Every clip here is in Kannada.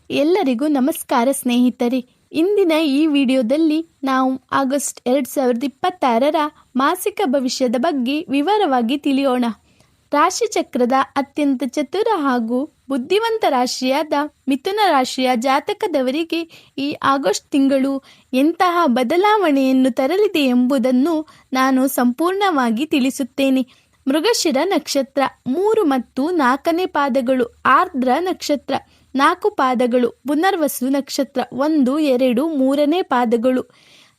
ಎಲ್ಲರಿಗೂ ನಮಸ್ಕಾರ ಸ್ನೇಹಿತರೆ. ಇಂದಿನ ಈ ವಿಡಿಯೋದಲ್ಲಿ ನಾವು ಆಗಸ್ಟ್ 2026ರ ಮಾಸಿಕ ಭವಿಷ್ಯದ ಬಗ್ಗೆ ವಿವರವಾಗಿ ತಿಳಿಯೋಣ. ರಾಶಿಚಕ್ರದ ಅತ್ಯಂತ ಚತುರ ಹಾಗೂ ಬುದ್ಧಿವಂತ ರಾಶಿಯಾದ ಮಿಥುನ ರಾಶಿಯ ಜಾತಕದವರಿಗೆ ಈ ಆಗಸ್ಟ್ ತಿಂಗಳು ಎಂತಹ ಬದಲಾವಣೆಯನ್ನು ತರಲಿದೆ ಎಂಬುದನ್ನು ನಾನು ಸಂಪೂರ್ಣವಾಗಿ ತಿಳಿಸುತ್ತೇನೆ. ಮೃಗಶಿರ ನಕ್ಷತ್ರ 3 ಮತ್ತು 4ನೇ ಪಾದಗಳು, ಆರ್ದ್ರ ನಕ್ಷತ್ರ 4 ಪಾದಗಳು, ಪುನರ್ವಸು ನಕ್ಷತ್ರ 1, 2, 3ನೇ ಪಾದಗಳು.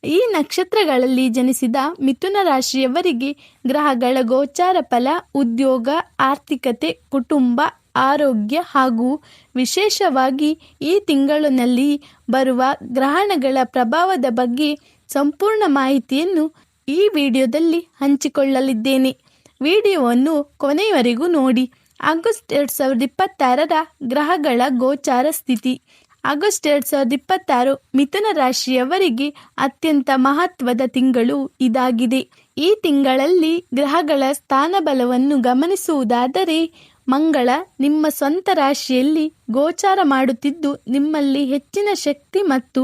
ಈ ನಕ್ಷತ್ರಗಳಲ್ಲಿ ಜನಿಸಿದ ಮಿಥುನ ರಾಶಿಯವರಿಗೆ ಗ್ರಹಗಳ ಗೋಚಾರ ಫಲ, ಉದ್ಯೋಗ, ಆರ್ಥಿಕತೆ, ಕುಟುಂಬ, ಆರೋಗ್ಯ ಹಾಗೂ ವಿಶೇಷವಾಗಿ ಈ ತಿಂಗಳಿನಲ್ಲಿ ಬರುವ ಗ್ರಹಣಗಳ ಪ್ರಭಾವದ ಬಗ್ಗೆ ಸಂಪೂರ್ಣ ಮಾಹಿತಿಯನ್ನು ಈ ವಿಡಿಯೋದಲ್ಲಿ ಹಂಚಿಕೊಳ್ಳಲಿದ್ದೇನೆ. ವಿಡಿಯೋವನ್ನು ಕೊನೆಯವರೆಗೂ ನೋಡಿ. ಆಗಸ್ಟ್ 2026ರ ಗ್ರಹಗಳ ಗೋಚಾರ ಸ್ಥಿತಿ. ಆಗಸ್ಟ್ 2026 ಮಿಥುನ ರಾಶಿಯವರಿಗೆ ಅತ್ಯಂತ ಮಹತ್ವದ ತಿಂಗಳು ಇದಾಗಿದೆ. ಈ ತಿಂಗಳಲ್ಲಿ ಗ್ರಹಗಳ ಸ್ಥಾನಬಲವನ್ನು ಗಮನಿಸುವುದಾದರೆ, ಮಂಗಳ ನಿಮ್ಮ ಸ್ವಂತ ರಾಶಿಯಲ್ಲಿ ಗೋಚಾರ ಮಾಡುತ್ತಿದ್ದು ನಿಮ್ಮಲ್ಲಿ ಹೆಚ್ಚಿನ ಶಕ್ತಿ ಮತ್ತು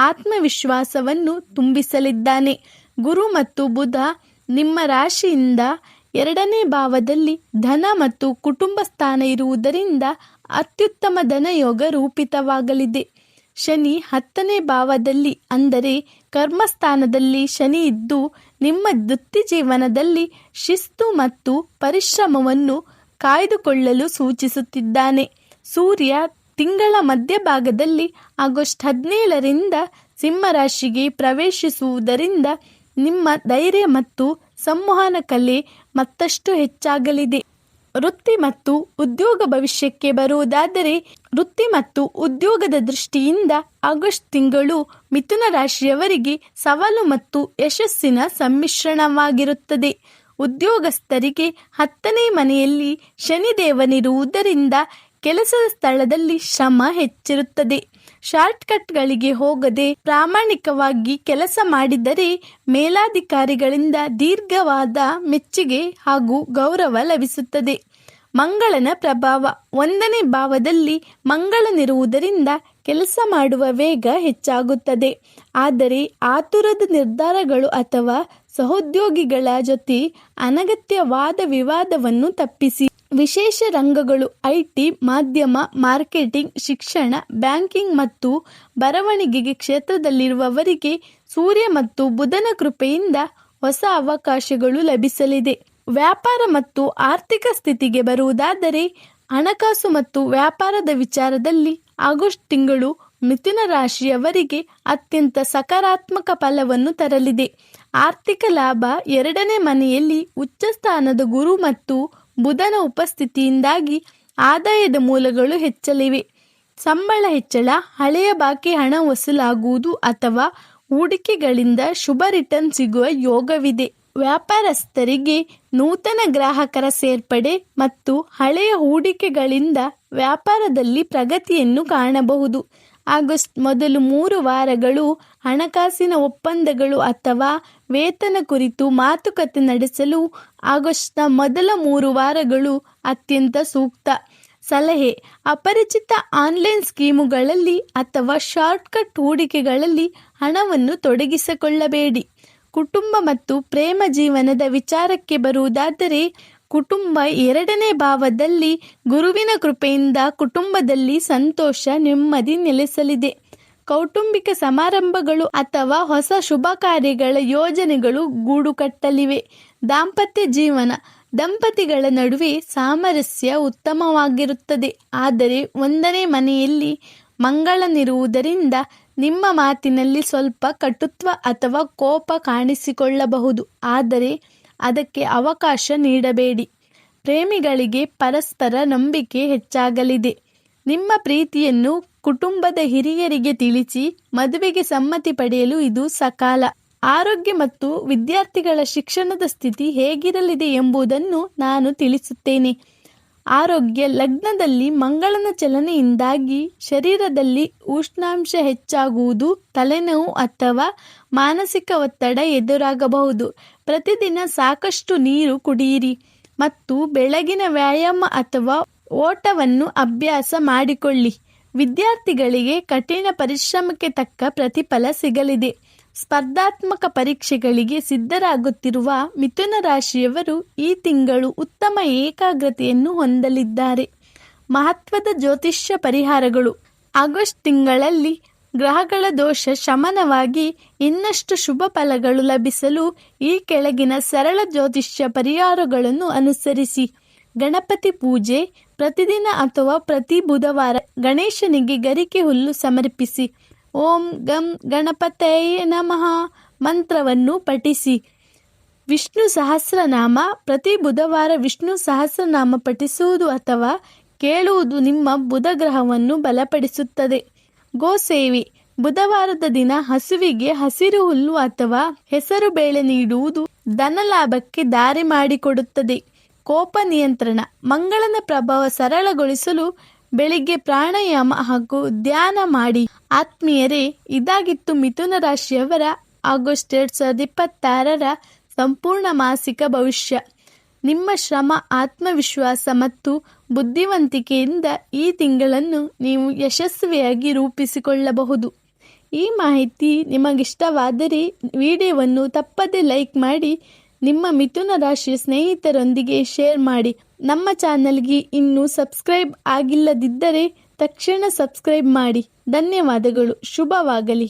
ಆತ್ಮವಿಶ್ವಾಸವನ್ನು ತುಂಬಿಸಲಿದ್ದಾನೆ. ಗುರು ಮತ್ತು ಬುಧ ನಿಮ್ಮ ರಾಶಿಯಿಂದ 2ನೇ ಭಾವದಲ್ಲಿ ಧನ ಮತ್ತು ಕುಟುಂಬ ಸ್ಥಾನ ಇರುವುದರಿಂದ ಅತ್ಯುತ್ತಮ ಧನಯೋಗ ರೂಪಿತವಾಗಲಿದೆ. ಶನಿ 10ನೇ ಭಾವದಲ್ಲಿ ಅಂದರೆ ಕರ್ಮಸ್ಥಾನದಲ್ಲಿ ಶನಿ ಇದ್ದು ನಿಮ್ಮ ವೃತ್ತಿ ಜೀವನದಲ್ಲಿ ಶಿಸ್ತು ಮತ್ತು ಪರಿಶ್ರಮವನ್ನು ಕಾಯ್ದುಕೊಳ್ಳಲು ಸೂಚಿಸುತ್ತಿದ್ದಾನೆ. ಸೂರ್ಯ ತಿಂಗಳ ಮಧ್ಯಭಾಗದಲ್ಲಿ ಆಗಸ್ಟ್ 17ರಿಂದ ಸಿಂಹರಾಶಿಗೆ ಪ್ರವೇಶಿಸುವುದರಿಂದ ನಿಮ್ಮ ಧೈರ್ಯ ಮತ್ತು ಸಂವಹನ ಕಲೆ ಮತ್ತಷ್ಟು ಹೆಚ್ಚಾಗಲಿದೆ. ವೃತ್ತಿ ಮತ್ತು ಉದ್ಯೋಗ ಭವಿಷ್ಯಕ್ಕೆ ಬರುವುದಾದರೆ, ವೃತ್ತಿ ಮತ್ತು ಉದ್ಯೋಗದ ದೃಷ್ಟಿಯಿಂದ ಆಗಸ್ಟ್ ತಿಂಗಳು ಮಿಥುನ ರಾಶಿಯವರಿಗೆ ಸವಾಲು ಮತ್ತು ಯಶಸ್ಸಿನ ಸಮ್ಮಿಶ್ರಣವಾಗಿರುತ್ತದೆ. ಉದ್ಯೋಗಸ್ಥರಿಗೆ 10ನೇ ಮನೆಯಲ್ಲಿ ಶನಿದೇವನಿರುವುದರಿಂದ ಕೆಲಸದ ಸ್ಥಳದಲ್ಲಿ ಶ್ರಮ ಹೆಚ್ಚಿರುತ್ತದೆ. ಶಾರ್ಟ್ಕಟ್ಗಳಿಗೆ ಹೋಗದೆ ಪ್ರಾಮಾಣಿಕವಾಗಿ ಕೆಲಸ ಮಾಡಿದರೆ ಮೇಲಾಧಿಕಾರಿಗಳಿಂದ ದೀರ್ಘವಾದ ಮೆಚ್ಚುಗೆ ಹಾಗೂ ಗೌರವ ಲಭಿಸುತ್ತದೆ. ಮಂಗಳನ ಪ್ರಭಾವ. 1ನೇ ಭಾವದಲ್ಲಿ ಮಂಗಳನಿರುವುದರಿಂದ ಕೆಲಸ ಮಾಡುವ ವೇಗ ಹೆಚ್ಚಾಗುತ್ತದೆ. ಆದರೆ ಆತುರದ ನಿರ್ಧಾರಗಳು ಅಥವಾ ಸಹೋದ್ಯೋಗಿಗಳ ಜೊತೆ ಅನಗತ್ಯವಾದ ವಿವಾದವನ್ನು ತಪ್ಪಿಸಿ. ವಿಶೇಷ ರಂಗಗಳು ಐಟಿ, ಮಾಧ್ಯಮ, ಮಾರ್ಕೆಟಿಂಗ್, ಶಿಕ್ಷಣ, ಬ್ಯಾಂಕಿಂಗ್ ಮತ್ತು ಬರವಣಿಗೆ ಕ್ಷೇತ್ರದಲ್ಲಿರುವವರಿಗೆ ಸೂರ್ಯ ಮತ್ತು ಬುಧನ ಕೃಪೆಯಿಂದ ಹೊಸ ಅವಕಾಶಗಳು ಲಭಿಸಲಿದೆ. ವ್ಯಾಪಾರ ಮತ್ತು ಆರ್ಥಿಕ ಸ್ಥಿತಿಗೆ ಬರುವುದಾದರೆ, ಹಣಕಾಸು ಮತ್ತು ವ್ಯಾಪಾರದ ವಿಚಾರದಲ್ಲಿ ಆಗಸ್ಟ್ ತಿಂಗಳು ಮಿಥುನ ರಾಶಿಯವರಿಗೆ ಅತ್ಯಂತ ಸಕಾರಾತ್ಮಕ ಫಲವನ್ನು ತರಲಿದೆ. ಆರ್ಥಿಕ ಲಾಭ. 2ನೇ ಮನೆಯಲ್ಲಿ ಉಚ್ಚಸ್ಥಾನದ ಗುರು ಮತ್ತು ಬುಧನ ಉಪಸ್ಥಿತಿಯಿಂದಾಗಿ ಆದಾಯದ ಮೂಲಗಳು ಹೆಚ್ಚಲಿವೆ. ಸಂಬಳ ಹೆಚ್ಚಳ, ಹಳೆಯ ಬಾಕಿ ಹಣ ವಸೂಲಾಗುವುದು ಅಥವಾ ಹೂಡಿಕೆಗಳಿಂದ ಶುಭ ರಿಟರ್ನ್ ಸಿಗುವ ಯೋಗವಿದೆ. ವ್ಯಾಪಾರಸ್ಥರಿಗೆ ನೂತನ ಗ್ರಾಹಕರ ಸೇರ್ಪಡೆ ಮತ್ತು ಹಳೆಯ ಹೂಡಿಕೆಗಳಿಂದ ವ್ಯಾಪಾರದಲ್ಲಿ ಪ್ರಗತಿಯನ್ನು ಕಾಣಬಹುದು. ಆಗಸ್ಟ್ ಮೊದಲು 3 ವಾರಗಳು ಹಣಕಾಸಿನ ಒಪ್ಪಂದಗಳು ಅಥವಾ ವೇತನ ಕುರಿತು ಮಾತುಕತೆ ನಡೆಸಲು ಆಗಸ್ಟ್ನ ಮೊದಲ 3 ವಾರಗಳು ಅತ್ಯಂತ ಸೂಕ್ತ. ಸಲಹೆ: ಅಪರಿಚಿತ ಆನ್ಲೈನ್ ಸ್ಕೀಮುಗಳಲ್ಲಿ ಅಥವಾ ಶಾರ್ಟ್ಕಟ್ ಹೂಡಿಕೆಗಳಲ್ಲಿ ಹಣವನ್ನು ತೊಡಗಿಸಿಕೊಳ್ಳಬೇಡಿ. ಕುಟುಂಬ ಮತ್ತು ಪ್ರೇಮ ಜೀವನದ ವಿಚಾರಕ್ಕೆ ಬರುವುದಾದರೆ, ಕುಟುಂಬ 2ನೇ ಭಾವದಲ್ಲಿ ಗುರುವಿನ ಕೃಪೆಯಿಂದ ಕುಟುಂಬದಲ್ಲಿ ಸಂತೋಷ, ನೆಮ್ಮದಿ ನೆಲೆಸಲಿದೆ. ಕೌಟುಂಬಿಕ ಸಮಾರಂಭಗಳು ಅಥವಾ ಹೊಸ ಶುಭ ಕಾರ್ಯಗಳ ಯೋಜನೆಗಳು ಗೂಡು ಕಟ್ಟಲಿವೆ. ದಾಂಪತ್ಯ ಜೀವನ. ದಂಪತಿಗಳ ನಡುವೆ ಸಾಮರಸ್ಯ ಉತ್ತಮವಾಗಿರುತ್ತದೆ. ಆದರೆ 1ನೇ ಮನೆಯಲ್ಲಿ ಮಂಗಳನಿರುವುದರಿಂದ ನಿಮ್ಮ ಮಾತಿನಲ್ಲಿ ಸ್ವಲ್ಪ ಕಟುತ್ವ ಅಥವಾ ಕೋಪ ಕಾಣಿಸಿಕೊಳ್ಳಬಹುದು. ಆದರೆ ಅದಕ್ಕೆ ಅವಕಾಶ ನೀಡಬೇಡಿ. ಪ್ರೇಮಿಗಳಿಗೆ ಪರಸ್ಪರ ನಂಬಿಕೆ ಹೆಚ್ಚಾಗಲಿದೆ. ನಿಮ್ಮ ಪ್ರೀತಿಯನ್ನು ಕುಟುಂಬದ ಹಿರಿಯರಿಗೆ ತಿಳಿಸಿ ಮದುವೆಗೆ ಸಮ್ಮತಿ ಪಡೆಯಲು ಇದು ಸಕಾಲ. ಆರೋಗ್ಯ ಮತ್ತು ವಿದ್ಯಾರ್ಥಿಗಳ ಶಿಕ್ಷಣದ ಸ್ಥಿತಿ ಹೇಗಿರಲಿದೆ ಎಂಬುದನ್ನು ನಾನು ತಿಳಿಸುತ್ತೇನೆ. ಆರೋಗ್ಯ. ಲಗ್ನದಲ್ಲಿ ಮಂಗಳನ ಚಲನೆಯಿಂದಾಗಿ ಶರೀರದಲ್ಲಿ ಉಷ್ಣಾಂಶ ಹೆಚ್ಚಾಗುವುದು, ತಲೆನೋವು ಅಥವಾ ಮಾನಸಿಕ ಒತ್ತಡ ಎದುರಾಗಬಹುದು. ಪ್ರತಿದಿನ ಸಾಕಷ್ಟು ನೀರು ಕುಡಿಯಿರಿ ಮತ್ತು ಬೆಳಗಿನ ವ್ಯಾಯಾಮ ಅಥವಾ ಓಟವನ್ನು ಅಭ್ಯಾಸ ಮಾಡಿಕೊಳ್ಳಿ. ವಿದ್ಯಾರ್ಥಿಗಳಿಗೆ ಕಠಿಣ ಪರಿಶ್ರಮಕ್ಕೆ ತಕ್ಕ ಪ್ರತಿಫಲ ಸಿಗಲಿದೆ. ಸ್ಪರ್ಧಾತ್ಮಕ ಪರೀಕ್ಷೆಗಳಿಗೆ ಸಿದ್ಧರಾಗುತ್ತಿರುವ ಮಿಥುನ ರಾಶಿಯವರು ಈ ತಿಂಗಳು ಉತ್ತಮ ಏಕಾಗ್ರತೆಯನ್ನು ಹೊಂದಲಿದ್ದಾರೆ. ಮಹತ್ವದ ಜ್ಯೋತಿಷ್ಯ ಪರಿಹಾರಗಳು. ಆಗಸ್ಟ್ ತಿಂಗಳಲ್ಲಿ ಗ್ರಹಗಳ ದೋಷ ಶಮನವಾಗಿ ಇನ್ನಷ್ಟು ಶುಭ ಫಲಗಳು ಲಭಿಸಲು ಈ ಕೆಳಗಿನ ಸರಳ ಜ್ಯೋತಿಷ್ಯ ಪರಿಹಾರಗಳನ್ನು ಅನುಸರಿಸಿ. ಗಣಪತಿ ಪೂಜೆ. ಪ್ರತಿದಿನ ಅಥವಾ ಪ್ರತಿ ಬುಧವಾರ ಗಣೇಶನಿಗೆ ಗರಿಕೆ ಹುಲ್ಲು ಸಮರ್ಪಿಸಿ. ಓಂ ಗಂ ಗಣಪತಯೇ ನಮಃ ಮಂತ್ರವನ್ನು ಪಠಿಸಿ. ವಿಷ್ಣು ಸಹಸ್ರನಾಮ. ಪ್ರತಿ ಬುಧವಾರ ವಿಷ್ಣು ಸಹಸ್ರನಾಮ ಪಠಿಸುವುದು ಅಥವಾ ಕೇಳುವುದು ನಿಮ್ಮ ಬುಧ ಗ್ರಹವನ್ನು ಬಲಪಡಿಸುತ್ತದೆ. ಗೋಸೇವೆ. ಬುಧವಾರದ ದಿನ ಹಸುವಿಗೆ ಹಸಿರು ಹುಲ್ಲು ಅಥವಾ ಹೆಸರು ಬೇಳೆ ನೀಡುವುದು ಧನಲಾಭಕ್ಕೆ ದಾರಿ ಮಾಡಿಕೊಡುತ್ತದೆ. ಕೋಪ ನಿಯಂತ್ರಣ. ಮಂಗಳನ ಪ್ರಭಾವ ಸರಳಗೊಳಿಸಲು ಬೆಳಿಗ್ಗೆ ಪ್ರಾಣಾಯಾಮ ಹಾಗೂ ಧ್ಯಾನ ಮಾಡಿ. ಆತ್ಮೀಯರೇ, ಇದಾಗಿತ್ತು ಮಿಥುನ ರಾಶಿಯವರ ಆಗಸ್ಟ್ 2026ರ ಸಂಪೂರ್ಣ ಮಾಸಿಕ ಭವಿಷ್ಯ. ನಿಮ್ಮ ಶ್ರಮ, ಆತ್ಮವಿಶ್ವಾಸ ಮತ್ತು ಬುದ್ಧಿವಂತಿಕೆಯಿಂದ ಈ ತಿಂಗಳನ್ನು ನೀವು ಯಶಸ್ವಿಯಾಗಿ ರೂಪಿಸಿಕೊಳ್ಳಬಹುದು. ಈ ಮಾಹಿತಿ ನಿಮಗಿಷ್ಟವಾದರೆ ವಿಡಿಯೋವನ್ನು ತಪ್ಪದೇ ಲೈಕ್ ಮಾಡಿ, ನಿಮ್ಮ ಮಿಥುನ ರಾಶಿಯ ಸ್ನೇಹಿತರೊಂದಿಗೆ ಶೇರ್ ಮಾಡಿ. ನಮ್ಮ ಚಾನಲ್ಗೆ ಇನ್ನೂ ಸಬ್ಸ್ಕ್ರೈಬ್ ಆಗಿಲ್ಲದಿದ್ದರೆ ತಕ್ಷಣ ಸಬ್ಸ್ಕ್ರೈಬ್ ಮಾಡಿ. ಧನ್ಯವಾದಗಳು. ಶುಭವಾಗಲಿ.